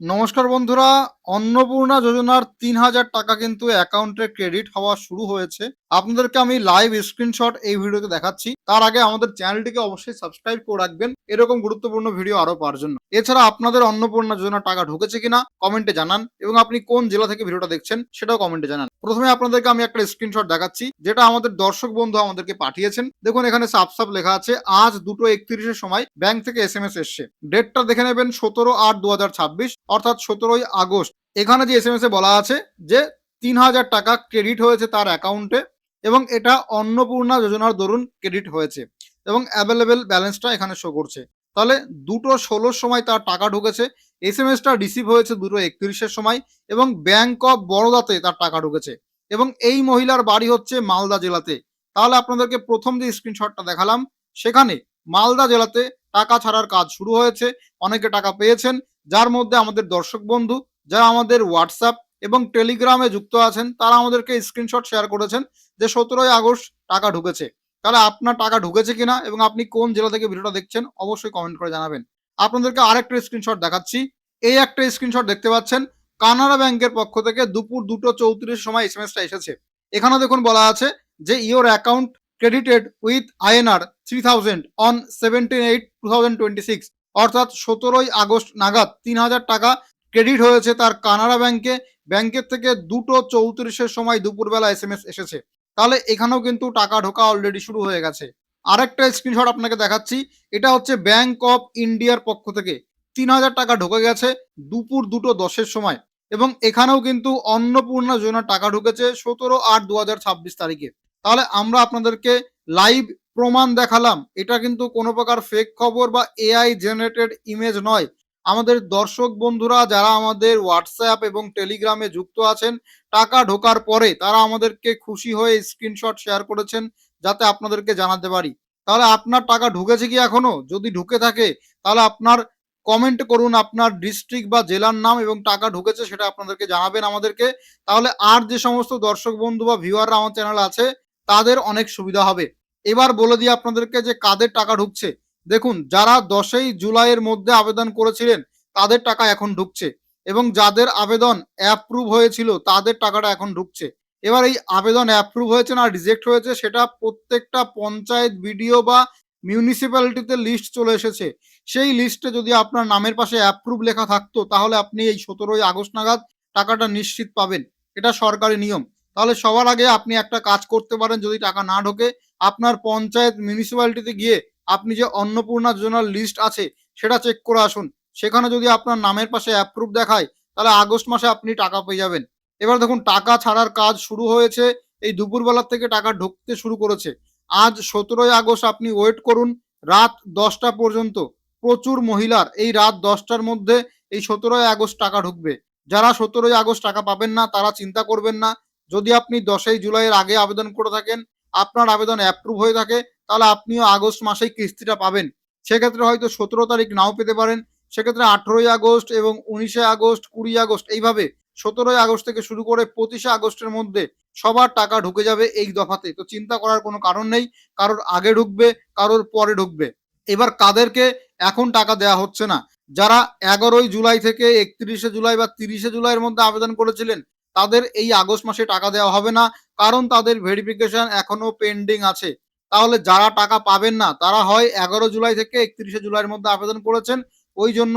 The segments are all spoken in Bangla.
নমস্কার বন্ধুরা, অন্নপূর্ণা যোজনার ৩,০০০ টাকা কিন্তু অ্যাকাউন্টে ক্রেডিট হওয়া শুরু হয়েছে। আপনাদেরকে আমি লাইভ স্ক্রিনশট এই ভিডিওতে দেখাচ্ছি। তার আগে আমাদের চ্যানেলটিকে অবশ্যই সাবস্ক্রাইব করে রাখবেন এরকম গুরুত্বপূর্ণ ভিডিও আরো পাওয়ার জন্য। এছাড়া আপনাদের অন্নপূর্ণা যোজনার টাকা ঢুকেছে কিনা কমেন্টে জানান এবং আপনি কোন জেলা থেকে ভিডিওটা দেখছেন সেটাও কমেন্টে জানান। প্রথমে আপনাদেরকে আমি একটা স্ক্রিনশট দেখাচ্ছি যেটা আমাদের দর্শক বন্ধু আমাদেরকে পাঠিয়েছেন। দেখুন এখানে সাফ লেখা আছে আজ 2:31 এর সময় ব্যাংক থেকে এসএমএস এসছে। ডেটটা দেখে নেবেন 17/8/2026 অর্থাৎ 17ই আগস্ট। এখানে যে এসএমএস এ বলা আছে যে ৩,০০০ টাকা ক্রেডিট হয়েছে তার অ্যাকাউন্টে এবং এটা অন্নপূর্ণা যোজনার দরুন ক্রেডিট হয়েছে এবং অ্যাভেলেবেল ব্যালেন্সটা এখানে শো করছে। তাহলে 2:16 সময় তার টাকা ঢুকেছে। এসএমএসটা রিসিভ হয়েছে 2:31 এর সময় এবং ব্যাংক অফ বরোদাতে তার টাকা ঢুকেছে এবং এই মহিলার বাড়ি হচ্ছে মালদা জেলাতে। তাহলে আপনাদেরকে প্রথম যে স্ক্রিনশটটা দেখালাম সেখানে মালদা জেলাতে টাকা ছাড়ার কাজ শুরু হয়েছে। অনেকে টাকা পেয়েছেন, যার মধ্যে আমাদের দর্শক বন্ধু যারা আমাদের হোয়াটসঅ্যাপ এবং টেলিগ্রামে যুক্ত আছেন তারা আমাদেরকে স্ক্রিনশট শেয়ার করেছেন যে 17ই আগস্ট টাকা ঢুকেছে। তাহলে আপনার টাকা ঢুকেছে কিনা এবং আপনি কোন জেলা থেকে ভিডিওটা দেখছেন অবশ্যই কমেন্ট করে জানাবেন। আপনাদেরকে আরেকটা স্ক্রিনশট দেখাচ্ছি। এই একটা স্ক্রিনশট দেখতে পাচ্ছেন কানাড়া ব্যাংকের পক্ষ থেকে দুপুর 2:34 সময় এসএমএসটা এসেছে। এখানে দেখুন বলা আছে যে your account credited with INR 3,000 on 17/8/2026 অর্থাৎ 17ই আগস্ট নাগাদ ৩,০০০ টাকা ক্রেডিট হয়েছে তার কানাড়া ব্যাংকে। ব্যাংকের থেকে 2:34 সময় দুপুরবেলা এসএমএস এসেছে। তাহলে এখানেও কিন্তু টাকা ঢোকা অলরেডি শুরু হয়ে গেছে। আরেকটা স্ক্রিনশট আপনাকে দেখাচ্ছি। এটা হচ্ছে ব্যাংক অফ ইন্ডিয়ার পক্ষ থেকে ৩,০০০ টাকা ঢুকে গেছে দুপুর 2:10 সময় এবং এখানেও কিন্তু অন্নপূর্ণা যোজনার টাকা ঢুকেছে 17/8/2026 তারিখে। তাহলে আমরা আপনাদেরকে লাইভ প্রমাণ দেখালাম। এটা কিন্তু কোনো প্রকার ফেক খবর বা এআই জেনারেটেড ইমেজ নয়। আমাদের দর্শক বন্ধুরা যারা আমাদের হোয়াটসঅ্যাপ এবং টেলিগ্রামে যুক্ত আছেন, টাকা ঢোকার পরে তারা আমাদেরকে খুশি হয়ে স্ক্রিনশট শেয়ার করেছেন যাতে আপনাদেরকে জানাতে পারি। তাহলে আপনার টাকা ঢুকেছে কি এখনো? যদি ঢুকে থাকে তাহলে আপনার কমেন্ট করুন আপনার ডিস্ট্রিক্ট বা জেলার নাম এবং টাকা ঢুকেছে সেটা আপনাদেরকে জানাবেন আমাদেরকে। তাহলে আর যে সমস্ত দর্শক বন্ধু বা ভিউয়াররা আমার চ্যানেলে আছে তাদের অনেক সুবিধা হবে। এবার বলে দিই আপনাদেরকে যে কাদের টাকা ঢুকছে। দেখুন যারা 10ই জুলাইয়ের মধ্যে আবেদন করেছিলেন তাদের টাকা এখন ঢুকছে এবং যাদের আবেদন অ্যাপ্রুভ হয়েছিল তাদের টাকাটা এখন ঢুকছে। এবার এই আবেদন অ্যাপ্রুভ হয়েছে না রিজেক্ট হয়েছে সেটা প্রত্যেকটা পঞ্চায়েত বিডিও বা মিউনিসিপ্যালিটিতে লিস্ট চলে এসেছে। সেই লিস্টে যদি আপনার নামের পাশে অ্যাপ্রুভ লেখা থাকতো তাহলে আপনি এই 17ই আগস্ট নাগাদ টাকাটা নিশ্চিত পাবেন। এটা সরকারি নিয়ম। তাহলে সবার আগে আপনি একটা কাজ করতে পারেন, যদি টাকা না ঢোকে আপনার পঞ্চায়েত মিউনিসিপ্যালিটিতে গিয়ে আপনি যে অন্নপূর্ণা যোজনার লিস্ট আছে সেটা চেক করে আসুন। সেখানে যদি আপনার নামের পাশে অ্যাপ্রুভ দেখায় তাহলে আগস্ট মাসে আপনি টাকা পেয়ে যাবেন। এবার দেখুন টাকা ছাড়ার কাজ শুরু হয়েছে। এই দুপুরবেলার থেকে টাকা ঢুকতে শুরু করেছে। আজ 17ই আগস্ট আপনি ওয়েট করুন রাত 10টা পর্যন্ত। প্রচুর মহিলার এই রাত 10টার মধ্যে এই 17ই আগস্ট টাকা ঢুকবে। যারা 17ই আগস্ট টাকা পাবেন না তারা চিন্তা করবেন না। যদি আপনি 10ই জুলাইয়ের আগে আবেদন করে থাকেন, আপনার আবেদন অ্যাপ্রুভ হয়ে থাকে, তাহলে আপনিও আগস্ট মাসেই কিস্তিটা পাবেন। সেক্ষেত্রে হয়তো 17 তারিখ নাও পেতে পারেন। সেক্ষেত্রে 18ই আগস্ট এবং 19শে আগস্ট, 20 আগস্ট এইভাবে 17ই আগস্ট থেকে শুরু করে 25শে আগস্টের মধ্যে সবার টাকা ঢুকে যাবে এই দফাতে। তো চিন্তা করার কোনো কারণ নেই। কারোর আগে ঢুকবে, কারোর পরে ঢুকবে। এবার কাদেরকে এখন টাকা দেওয়া হচ্ছে না? যারা 11ই জুলাই থেকে 31শে জুলাই বা 30শে জুলাইয়ের মধ্যে আবেদন করেছিলেন তাদের এই আগস্ট মাসে টাকা দেওয়া হবে না, কারণ তাদের ভেরিফিকেশন এখনো পেন্ডিং আছে। তাহলে যারা টাকা পাবেন না তারা হয় 11 জুলাই থেকে 31শে জুলাইয়ের মধ্যে আবেদন করেছেন, ওই জন্য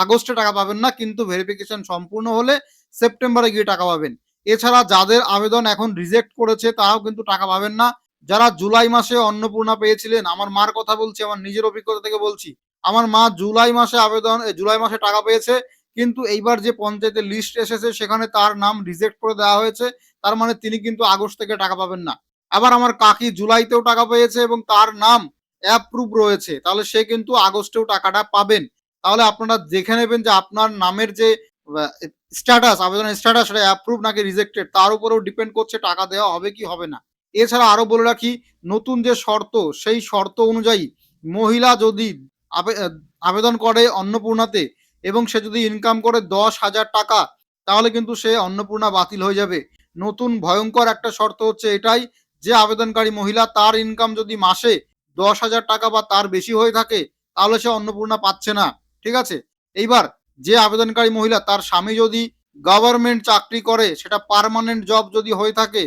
আগস্টে টাকা পাবেন না, কিন্তু ভেরিফিকেশন সম্পূর্ণ হলে সেপ্টেম্বরে গিয়ে টাকা পাবেন। এছাড়া যাদের আবেদন এখন রিজেক্ট করেছে তারাও কিন্তু টাকা পাবেন না। যারা জুলাই মাসে অন্নপূর্ণা পেয়েছিলেন, আমার মার কথা বলছি, আমার নিজের অভিজ্ঞতা থেকে বলছি। আমার মা জুলাই মাসে টাকা পেয়েছে, কিন্তু এইবার যে পঞ্চায়েতের লিস্ট এসেছে সেখানে তার নাম রিজেক্ট করে দেওয়া হয়েছে। তার মানে তিনি কিন্তু আগস্ট থেকে টাকা পাবেন না। আবার আমার কাকি জুলাইতেও টাকা পেয়েছে এবং তার নাম অ্যাপ্রুভ রয়েছে, তাহলে সে কিন্তু আগস্টেও টাকাটা পাবেন। তাহলে আপনারা দেখে নেবেন যে আপনার নামের যে স্ট্যাটাস, আবেদনের স্ট্যাটাস সেটা অ্যাপ্রুভ নাকি রিজেক্টেড তার উপরেও ডিপেন্ড করছে টাকা দেওয়া হবে কি হবে না। এছাড়া আরো বলে রাখি, নতুন যে শর্ত সেই শর্ত অনুযায়ী মহিলা যদি আবেদন করে অন্নপূর্ণাতে এবং সে যদি ইনকাম করে 10,000 টাকা তাহলে কিন্তু সে অন্নপূর্ণা বাতিল হয়ে যাবে। নতুন ভয়ঙ্কর একটা শর্ত হচ্ছে এটাই যে আবেদনকারী মহিলা তার ইনকাম যদি মাসে 10,000 টাকা বা তার বেশি হয়ে থাকে তাহলে সে অন্নপূর্ণা পাচ্ছে না। ঠিক আছে? এইবার যে আবেদনকারী মহিলা তার স্বামী যদি গভর্নমেন্ট চাকরি করে, সেটা পার্মানেন্ট জব যদি হয়ে থাকে,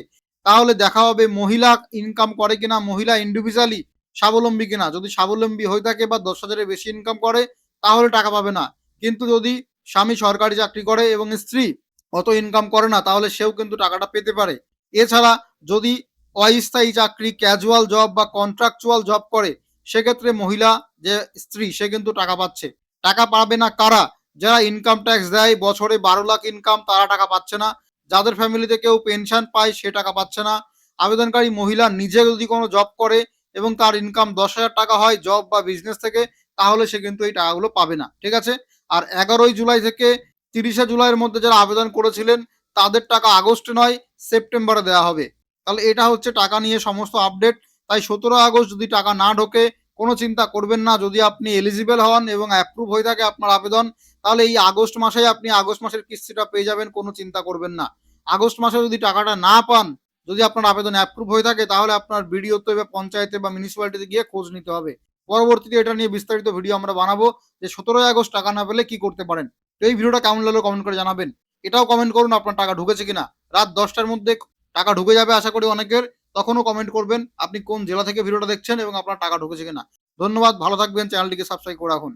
তাহলে দেখা হবে মহিলা ইনকাম করে কিনা, মহিলা ইন্ডিভিজুয়ালি স্বাবলম্বী কিনা। যদি স্বাবলম্বী হয়ে থাকে বা 10,000-এর বেশি ইনকাম করে, তাহলে টাকা পাবে না। কিন্তু যদি স্বামী সরকারি চাকরি করে এবং স্ত্রী অত ইনকাম করে না, তাহলে সেও কিন্তু টাকাটা পেতে পারে। এছাড়া যদি অস্থায়ী চাকরি, ক্যাজুয়াল জব বা কন্ট্রাকচুয়াল জব করে, সেক্ষেত্রে মহিলা যে স্ত্রী সে কিন্তু টাকা পাচ্ছে। টাকা পাবে না কারা? যারা ইনকাম ট্যাক্স দেয়, বছরে 12 লাখ ইনকাম, তারা টাকা পাচ্ছে না। যাদের ফ্যামিলিতে কেউ পেনশন পায় সে টাকা পাচ্ছে না। আবেদনকারী মহিলা নিজে যদি কোনো জব করে এবং তার ইনকাম 10,000 টাকা হয় জব বা বিজনেস থেকে, তাহলে সে কিন্তু এই টাকাগুলো পাবে না। ঠিক আছে? আর 11ই জুলাই থেকে 30শে জুলাইয়ের মধ্যে যারা আবেদন করেছিলেন, তাদের টাকা আগস্টে নয় সেপ্টেম্বরে দেওয়া হবে। তাহলে এটা হচ্ছে টাকা নিয়ে সমস্ত আপডেট। তাই 17 আগস্ট যদি টাকা না ঢোকে, কোনো চিন্তা করবেন না। যদি আপনি এলিজিবল হন এবং অ্যাপ্রুভ হয়ে থাকে আপনার আবেদন, তাহলে এই আগস্ট মাসেই আপনি আগস্ট মাসের কিস্তিটা পেয়ে যাবেন, কোনো চিন্তা করবেন না। আগস্ট মাসে যদি টাকাটা না পান, যদি আপনার আবেদন অ্যাপ্রুভ হয়ে থাকে, তাহলে আপনার বিডিওতে বা পঞ্চায়েতে বা মিউনিসিপ্যালিটিতে গিয়ে খোঁজ নিতে হবে। পরবর্তীতে এটা নিয়ে বিস্তারিত ভিডিও আমরা বানাবো যে 17 আগস্ট টাকা না পেলে কি করতে পারেন। তো এই ভিডিওটা কেমন লাগলো কমেন্ট করে জানাবেন। এটাও কমেন্ট করুন আপনার টাকা ঢুকেছে কিনা। রাত 10টার মধ্যে টাকা ঢুকে যাবে আশা করি অনেকের। তখনও কমেন্ট করবেন আপনি কোন জেলা থেকে ভিডিওটা দেখছেন এবং আপনার টাকা ঢুকেছে কিনা। ধন্যবাদ, ভালো থাকবেন, চ্যানেলটিকে সাবস্ক্রাইব করে রাখুন।